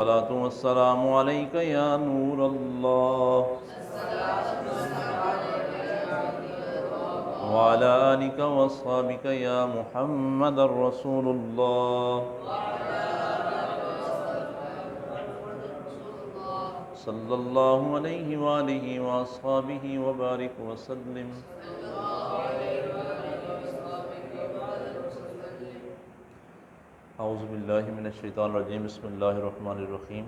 الصلاة والسلام عليك يا نور الله وعلى آلك وأصحابك يا محمد رسول الله صلى الله عليه وآله وأصحابه وبارك وسلم. اعوذ باللہ من الشیطان الرجیم. بسم اللہ الرحمن الرحیم.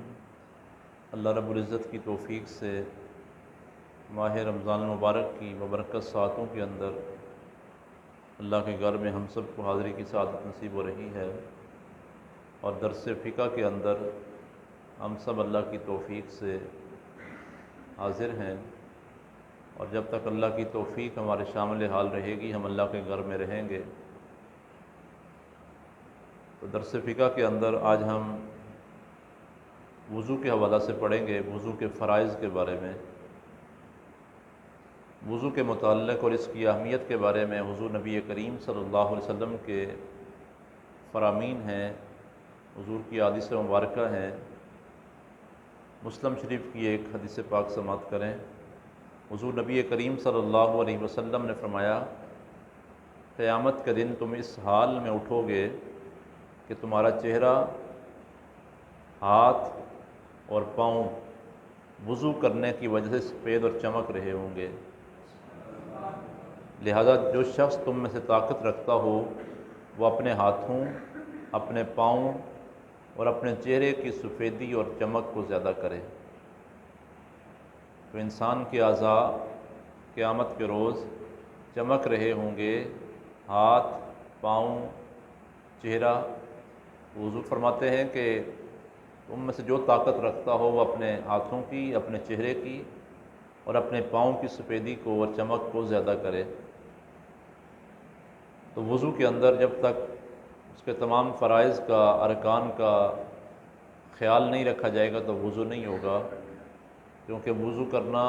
اللہ رب العزت کی توفیق سے ماہ رمضان المبارک کی ببرکت ساعتوں کے اندر اللہ کے گھر میں ہم سب کو حاضری کی سعادت نصیب ہو رہی ہے، اور درس فقہ کے اندر ہم سب اللہ کی توفیق سے حاضر ہیں، اور جب تک اللہ کی توفیق ہمارے شامل حال رہے گی ہم اللہ کے گھر میں رہیں گے. تو درس فقہ کے اندر آج ہم وضو کے حوالہ سے پڑھیں گے، وضو کے فرائض کے بارے میں، وضو کے متعلق اور اس کی اہمیت کے بارے میں حضور نبی کریم صلی اللہ علیہ وسلم کے فرامین ہیں، حضور کی احادیث مبارکہ ہیں. مسلم شریف کی ایک حدیث پاک سماعت کریں. حضور نبی کریم صلی اللہ علیہ وسلم نے فرمایا، قیامت کے دن تم اس حال میں اٹھو گے کہ تمہارا چہرہ، ہاتھ اور پاؤں وضو کرنے کی وجہ سے سفید اور چمک رہے ہوں گے. لہذا جو شخص تم میں سے طاقت رکھتا ہو وہ اپنے ہاتھوں، اپنے پاؤں اور اپنے چہرے کی سفیدی اور چمک کو زیادہ کرے. تو انسان کے اعضاء قیامت کے روز چمک رہے ہوں گے، ہاتھ، پاؤں، چہرہ. حضور فرماتے ہیں کہ تم میں سے جو طاقت رکھتا ہو وہ اپنے ہاتھوں کی، اپنے چہرے کی اور اپنے پاؤں کی سفیدی کو اور چمک کو زیادہ کرے. تو وضو کے اندر جب تک اس کے تمام فرائض کا، ارکان کا خیال نہیں رکھا جائے گا تو وضو نہیں ہوگا، کیونکہ وضو کرنا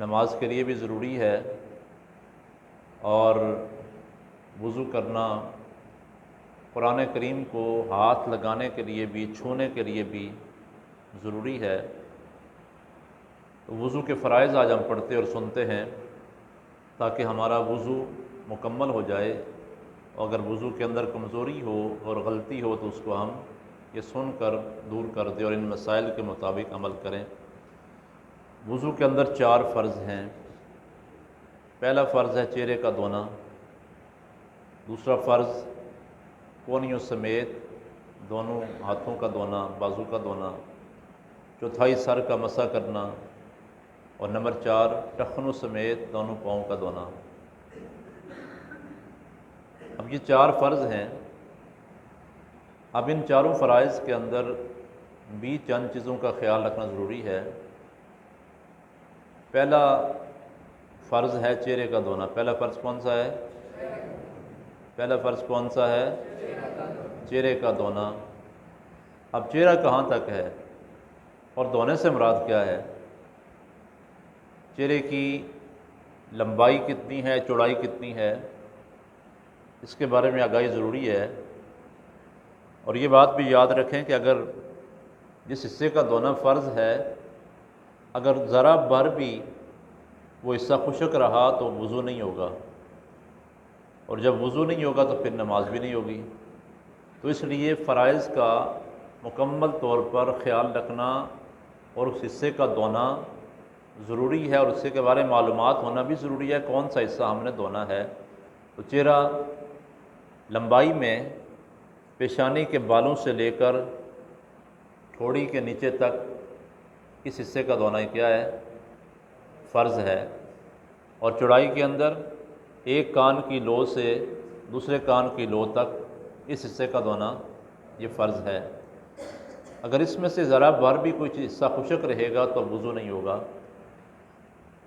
نماز کے لیے بھی ضروری ہے، اور وضو کرنا قرآن کریم کو ہاتھ لگانے کے لیے بھی، چھونے کے لیے بھی ضروری ہے. تو وضو کے فرائض آج ہم پڑھتے اور سنتے ہیں تاکہ ہمارا وضو مکمل ہو جائے، اور اگر وضو کے اندر کمزوری ہو اور غلطی ہو تو اس کو ہم یہ سن کر دور کر دیں اور ان مسائل کے مطابق عمل کریں. وضو کے اندر 4 فرض ہیں. پہلا فرض ہے چہرے کا دھونا، دوسرا فرض کونیوں سمیت دونوں ہاتھوں کا دھونا، بازو کا دھونا، چوتھائی سر کا مسح کرنا، اور نمبر 4 ٹخنوں سمیت دونوں پاؤں کا دھونا. اب یہ 4 فرض ہیں. اب ان چاروں فرائض کے اندر بھی چند چیزوں کا خیال رکھنا ضروری ہے. پہلا فرض ہے چہرے کا دھونا. پہلا فرض کون سا ہے؟ پہلا فرض کون سا ہے؟ چہرے کا دھونا. اب چہرہ کہاں تک ہے اور دھونے سے مراد کیا ہے؟ چہرے کی لمبائی کتنی ہے، چوڑائی کتنی ہے، اس کے بارے میں آگاہی ضروری ہے. اور یہ بات بھی یاد رکھیں کہ اگر جس حصے کا دھونا فرض ہے اگر ذرا بھر بھی وہ حصہ خشک رہا تو وضو نہیں ہوگا، اور جب وضو نہیں ہوگا تو پھر نماز بھی نہیں ہوگی. تو اس لیے فرائض کا مکمل طور پر خیال رکھنا اور اس حصے کا دھونا ضروری ہے، اور اس کے بارے میں معلومات ہونا بھی ضروری ہے کون سا حصہ ہم نے دھونا ہے. تو چہرہ لمبائی میں پیشانی کے بالوں سے لے کر ٹھوڑی کے نیچے تک اس حصے کا دھونا کیا ہے؟ فرض ہے. اور چوڑائی کے اندر ایک کان کی لو سے دوسرے کان کی لو تک اس حصے کا دھونا یہ فرض ہے. اگر اس میں سے ذرا بھر بھی کوئی حصہ خشک رہے گا تو وضو نہیں ہوگا.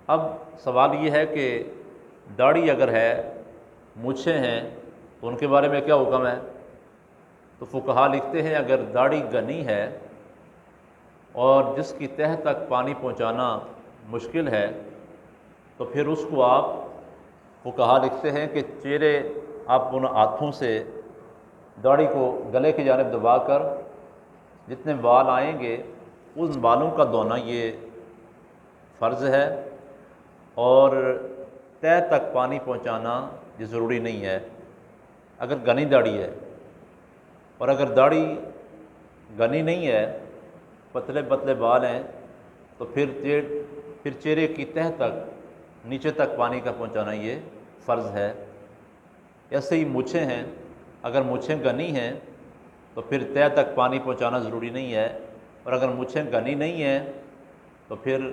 اب سوال یہ ہے کہ داڑھی اگر ہے، مونچھیں ہیں، تو ان کے بارے میں کیا حکم ہے؟ تو فقہا لکھتے ہیں اگر داڑھی گھنی ہے اور جس کی تہہ تک پانی پہنچانا مشکل ہے تو پھر اس کو آپ، فقہا لکھتے ہیں کہ چہرے آپ ان ہاتھوں سے داڑھی کو گلے کی جانب دبا کر جتنے بال آئیں گے ان بالوں کا دھونا یہ فرض ہے، اور تہہ تک پانی پہنچانا یہ ضروری نہیں ہے اگر گھنی داڑھی ہے، اور اگر داڑھی گھنی نہیں ہے، پتلے پتلے بال ہیں، تو پھر چہرے کی تہہ تک نیچے تک پانی کا پہنچانا یہ فرض ہے۔ ایسے ہی مونچھیں ہیں، اگر مونچھیں گھنی ہیں تو پھر تہہ تک پانی پہنچانا ضروری نہیں ہے، اور اگر مونچھیں گھنی نہیں ہیں تو پھر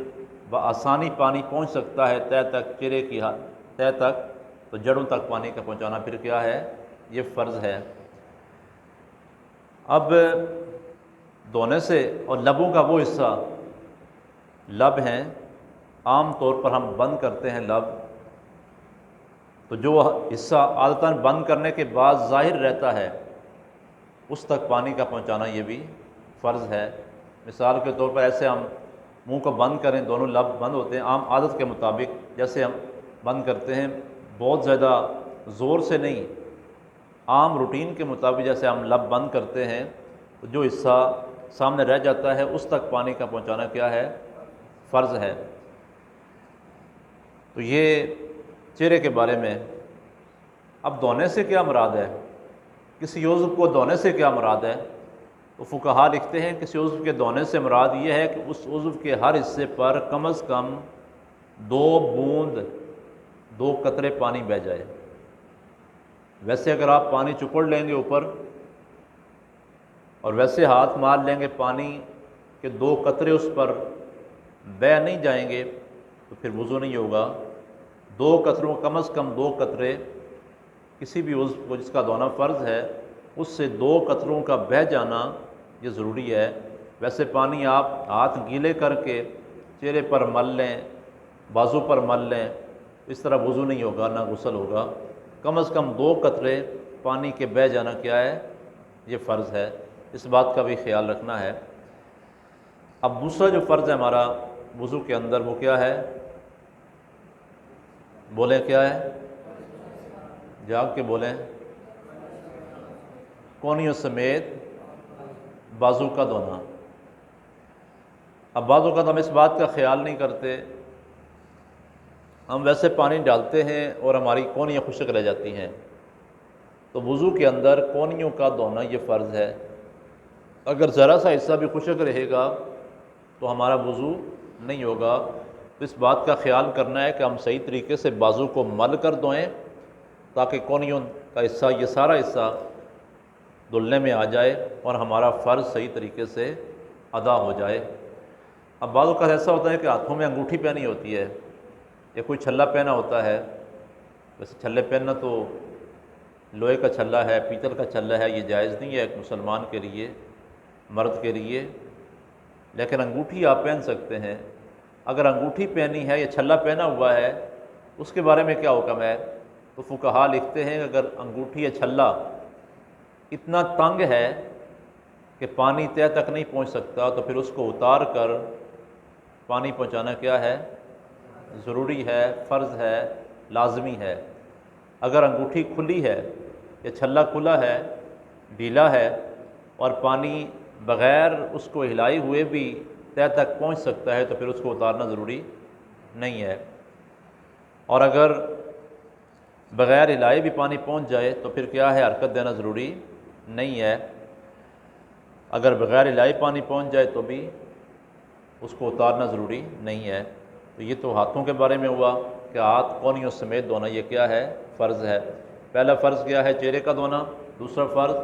بآسانی پانی پہنچ سکتا ہے تہہ تک، چہرے کی تہہ تک، تو جڑوں تک پانی کا پہنچانا پھر کیا ہے، یہ فرض ہے۔ اب دھونے سے، اور لبوں کا وہ حصہ، لب ہیں، عام طور پر ہم بند کرتے ہیں لب، تو جو حصہ عادتاً بند کرنے کے بعد ظاہر رہتا ہے اس تک پانی کا پہنچانا یہ بھی فرض ہے۔ مثال کے طور پر ایسے ہم منہ کو بند کریں، دونوں لب بند ہوتے ہیں عام عادت کے مطابق، جیسے ہم بند کرتے ہیں، بہت زیادہ زور سے نہیں، عام روٹین کے مطابق جیسے ہم لب بند کرتے ہیں، تو جو حصہ سامنے رہ جاتا ہے اس تک پانی کا پہنچانا کیا ہے، فرض ہے۔ تو یہ چہرے کے بارے میں۔ اب دھونے سے کیا مراد ہے؟ کسی عضو کو دھونے سے کیا مراد ہے؟ تو فقہا لکھتے ہیں کسی عضو کے دھونے سے مراد یہ ہے کہ اس عضو کے ہر حصے پر کم از کم 2 بوند 2 قطرے پانی بہہ جائے۔ ویسے اگر آپ پانی چپڑ لیں گے اوپر اور ویسے ہاتھ مار لیں گے، پانی کے 2 قطرے اس پر بہہ نہیں جائیں گے تو پھر وضو نہیں ہوگا۔ 2 قطروں، کم از کم 2 قطرے کسی بھی عضو کو جس کا دھونا فرض ہے اس سے 2 قطروں کا بہہ جانا یہ ضروری ہے۔ ویسے پانی آپ ہاتھ گیلے کر کے چہرے پر مل لیں، بازو پر مل لیں، اس طرح وضو نہیں ہوگا، نہ غسل ہوگا۔ کم از کم 2 قطرے پانی کے بہہ جانا کیا ہے، یہ فرض ہے۔ اس بات کا بھی خیال رکھنا ہے۔ اب دوسرا جو فرض ہے ہمارا وضو کے اندر، وہ کیا ہے؟ بولیں کیا ہے؟ جاگ کے بولیں۔ کونیوں سمیت بازو کا دھونا۔ اب بعض اوقات ہم اس بات کا خیال نہیں کرتے، ہم ویسے پانی ڈالتے ہیں اور ہماری کونیاں خشک رہ جاتی ہیں، تو وضو کے اندر کونیوں کا دھونا یہ فرض ہے۔ اگر ذرا سا حصہ بھی خشک رہے گا تو ہمارا وضو نہیں ہوگا۔ تو اس بات کا خیال کرنا ہے کہ ہم صحیح طریقے سے بازو کو مل کر دھوئیں تاکہ کونیوں کا حصہ، یہ سارا حصہ دھلنے میں آ جائے اور ہمارا فرض صحیح طریقے سے ادا ہو جائے۔ اب بعض اوقات ایسا ہوتا ہے کہ ہاتھوں میں انگوٹھی پہنی ہوتی ہے یا کوئی چھلا پہنا ہوتا ہے، ویسے چھلے پہننا تو لوہے کا چھلا ہے، پیتل کا چھلا ہے، یہ جائز نہیں ہے ایک مسلمان کے لیے، مرد کے لیے، لیکن انگوٹھی آپ پہن سکتے ہیں۔ اگر انگوٹھی پہنی ہے یا چھلا پہنا ہوا ہے اس کے بارے میں کیا حکم ہے؟ تو فقہا لکھتے ہیں کہ اگر انگوٹھی یا چھلا اتنا تنگ ہے کہ پانی تہہ تک نہیں پہنچ سکتا تو پھر اس کو اتار کر پانی پہنچانا کیا ہے، ضروری ہے، فرض ہے، لازمی ہے۔ اگر انگوٹھی کھلی ہے یا چھلا کھلا ہے، ڈھیلا ہے، اور پانی بغیر اس کو ہلائے ہوئے بھی تہہ تک پہنچ سکتا ہے تو پھر اس کو اتارنا ضروری نہیں ہے، اور اگر بغیر ہلائے بھی پانی پہنچ جائے تو پھر کیا ہے، حرکت دینا ضروری نہیں ہے۔ اگر بغیر ہلائے پانی پہنچ جائے تو بھی اس کو اتارنا ضروری نہیں ہے۔ تو یہ تو ہاتھوں کے بارے میں ہوا کہ ہاتھ کونیوں سمیت دھونا یہ کیا ہے، فرض ہے۔ پہلا فرض کیا ہے، چہرے کا دھونا۔ دوسرا فرض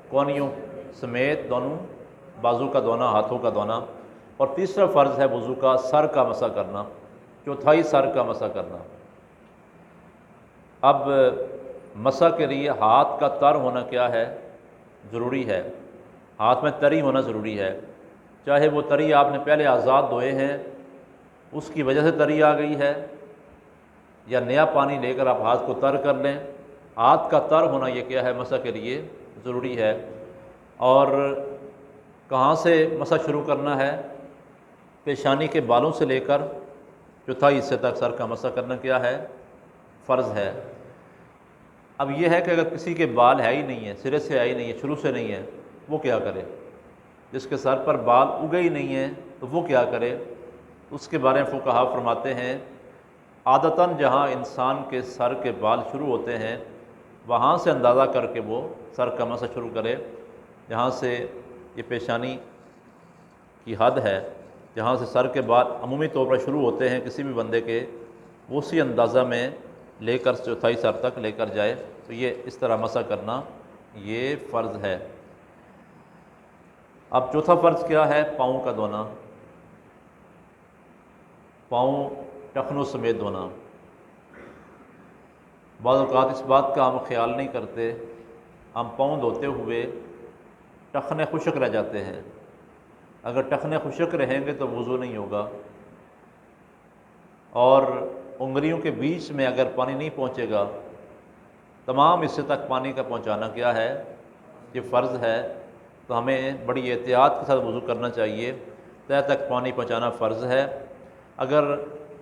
کونیوں سمیت دونوں بازو کا دھونا، ہاتھوں کا دھونا۔ اور تیسرا فرض ہے وضو کا سر کا مسح کرنا، چوتھائی سر کا مسح کرنا۔ اب مسح کے لیے ہاتھ کا تر ہونا کیا ہے، ضروری ہے۔ ہاتھ میں تری ہونا ضروری ہے، چاہے وہ تری آپ نے پہلے آزاد دھوئے ہیں اس کی وجہ سے تری آ گئی ہے، یا نیا پانی لے کر آپ ہاتھ کو تر کر لیں، ہاتھ کا تر ہونا یہ کیا ہے، مسح کے لیے ضروری ہے۔ اور کہاں سے مسح شروع کرنا ہے؟ پیشانی کے بالوں سے لے کر چوتھائی حصے تک سر کا مسح کرنا کیا ہے، فرض ہے۔ اب یہ ہے کہ اگر کسی کے بال ہے ہی نہیں ہے، سرے سے ہے ہی نہیں ہے، شروع سے نہیں ہے، وہ کیا کرے؟ جس کے سر پر بال اگے ہی نہیں ہیں تو وہ کیا کرے؟ اس کے بارے میں فقہا فرماتے ہیں عادتاً جہاں انسان کے سر کے بال شروع ہوتے ہیں وہاں سے اندازہ کر کے وہ سر کا مسح شروع کرے، جہاں سے یہ پیشانی کی حد ہے، جہاں سے سر کے بال عمومی طور پر شروع ہوتے ہیں کسی بھی بندے کے، وہ اسی اندازہ میں لے کر چوتھائی سر تک لے کر جائے، تو یہ اس طرح مسح کرنا یہ فرض ہے۔ اب چوتھا فرض کیا ہے؟ پاؤں کا دھونا، پاؤں ٹخنوں سمیت دھونا۔ بعض اوقات اس بات کا ہم خیال نہیں کرتے، ہم پاؤں دھوتے ہوئے ٹخنے خشک رہ جاتے ہیں، اگر ٹخنے خشک رہیں گے تو وضو نہیں ہوگا، اور انگلیوں کے بیچ میں اگر پانی نہیں پہنچے گا، تمام حصے تک پانی کا پہنچانا کیا ہے؟ یہ فرض ہے، تو ہمیں بڑی احتیاط کے ساتھ وضو کرنا چاہیے، تہہ تک پانی پہنچانا فرض ہے۔ اگر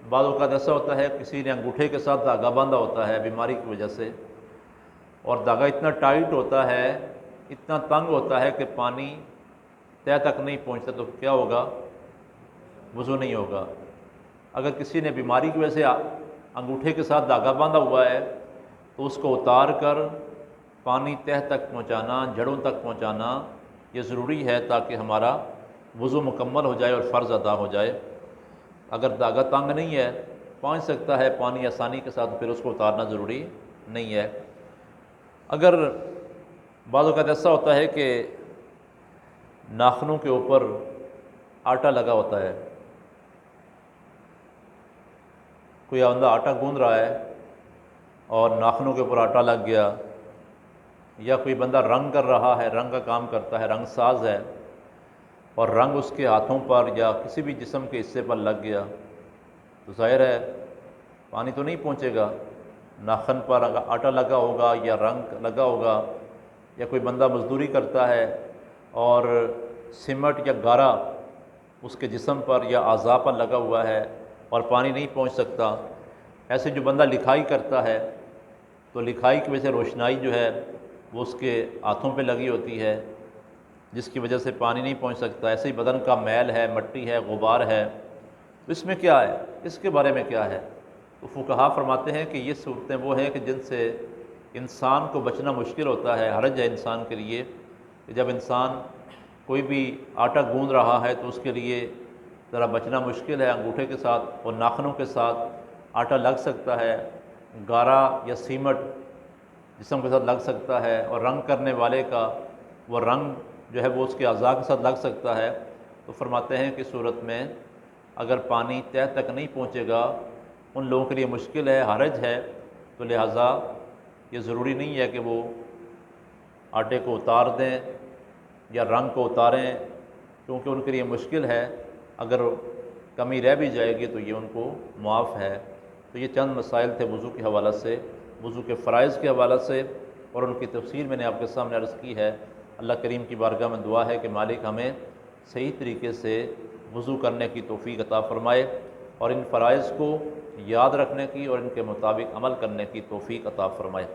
بعض اوقات ایسا ہوتا ہے کسی نے انگوٹھے کے ساتھ دھاگا باندھا ہوتا ہے بیماری کی وجہ سے، اور دھاگا اتنا ٹائٹ ہوتا ہے، اتنا تنگ ہوتا ہے کہ پانی تہہ تک نہیں پہنچتا، تو کیا ہوگا؟ وضو نہیں ہوگا۔ اگر کسی نے بیماری کی وجہ سے انگوٹھے کے ساتھ دھاگا باندھا ہوا ہے تو اس کو اتار کر پانی تہہ تک پہنچانا، جڑوں تک پہنچانا یہ ضروری ہے تاکہ ہمارا وضو مکمل ہو جائے اور فرض ادا ہو جائے۔ اگر دھاگا تنگ نہیں ہے، پہنچ سکتا ہے پانی آسانی کے ساتھ، پھر اس کو اتارنا ضروری نہیں ہے۔ اگر بعض اوقات ایسا ہوتا ہے کہ ناخنوں کے اوپر آٹا لگا ہوتا ہے، کوئی بندہ آٹا گوندھ رہا ہے اور ناخنوں کے اوپر آٹا لگ گیا، یا کوئی بندہ رنگ کر رہا ہے، رنگ کا کام کرتا ہے، رنگ ساز ہے، اور رنگ اس کے ہاتھوں پر یا کسی بھی جسم کے حصے پر لگ گیا، تو ظاہر ہے پانی تو نہیں پہنچے گا، ناخن پر آٹا لگا ہوگا یا رنگ لگا ہوگا، یا کوئی بندہ مزدوری کرتا ہے اور سمٹ یا گارا اس کے جسم پر یا اعضاء پر لگا ہوا ہے اور پانی نہیں پہنچ سکتا۔ ایسے جو بندہ لکھائی کرتا ہے تو لکھائی کی وجہ سے روشنائی جو ہے وہ اس کے ہاتھوں پہ لگی ہوتی ہے، جس کی وجہ سے پانی نہیں پہنچ سکتا۔ ایسے ہی بدن کا میل ہے، مٹی ہے، غبار ہے، تو اس میں کیا ہے؟ اس کے بارے میں کیا ہے؟ تو فقہا فرماتے ہیں کہ یہ صورتیں وہ ہیں کہ جن سے انسان کو بچنا مشکل ہوتا ہے، حرج ہے انسان کے لیے کہ جب انسان کوئی بھی آٹا گوندھ رہا ہے تو اس کے لیے ذرا بچنا مشکل ہے، انگوٹھے کے ساتھ اور ناخنوں کے ساتھ آٹا لگ سکتا ہے، گارا یا سیمٹ جسم کے ساتھ لگ سکتا ہے، اور رنگ کرنے والے کا وہ رنگ جو ہے وہ اس کے اعضاء کے ساتھ لگ سکتا ہے۔ تو فرماتے ہیں کہ صورت میں اگر پانی تہہ تک نہیں پہنچے گا، ان لوگوں کے لیے مشکل ہے، حرج ہے، تو لہٰذا یہ ضروری نہیں ہے کہ وہ آٹے کو اتار دیں یا رنگ کو اتاریں، کیونکہ ان کے لیے مشکل ہے، اگر کمی رہ بھی جائے گی تو یہ ان کو معاف ہے۔ تو یہ چند مسائل تھے وضو کے حوالہ سے، وضو کے فرائض کے حوالہ سے، اور ان کی تفصیل میں نے آپ کے سامنے عرض کی ہے۔ اللہ کریم کی بارگاہ میں دعا ہے کہ مالک ہمیں صحیح طریقے سے وضو کرنے کی توفیق عطا فرمائے، اور ان فرائض کو یاد رکھنے کی اور ان کے مطابق عمل کرنے کی توفیق عطا فرمائے۔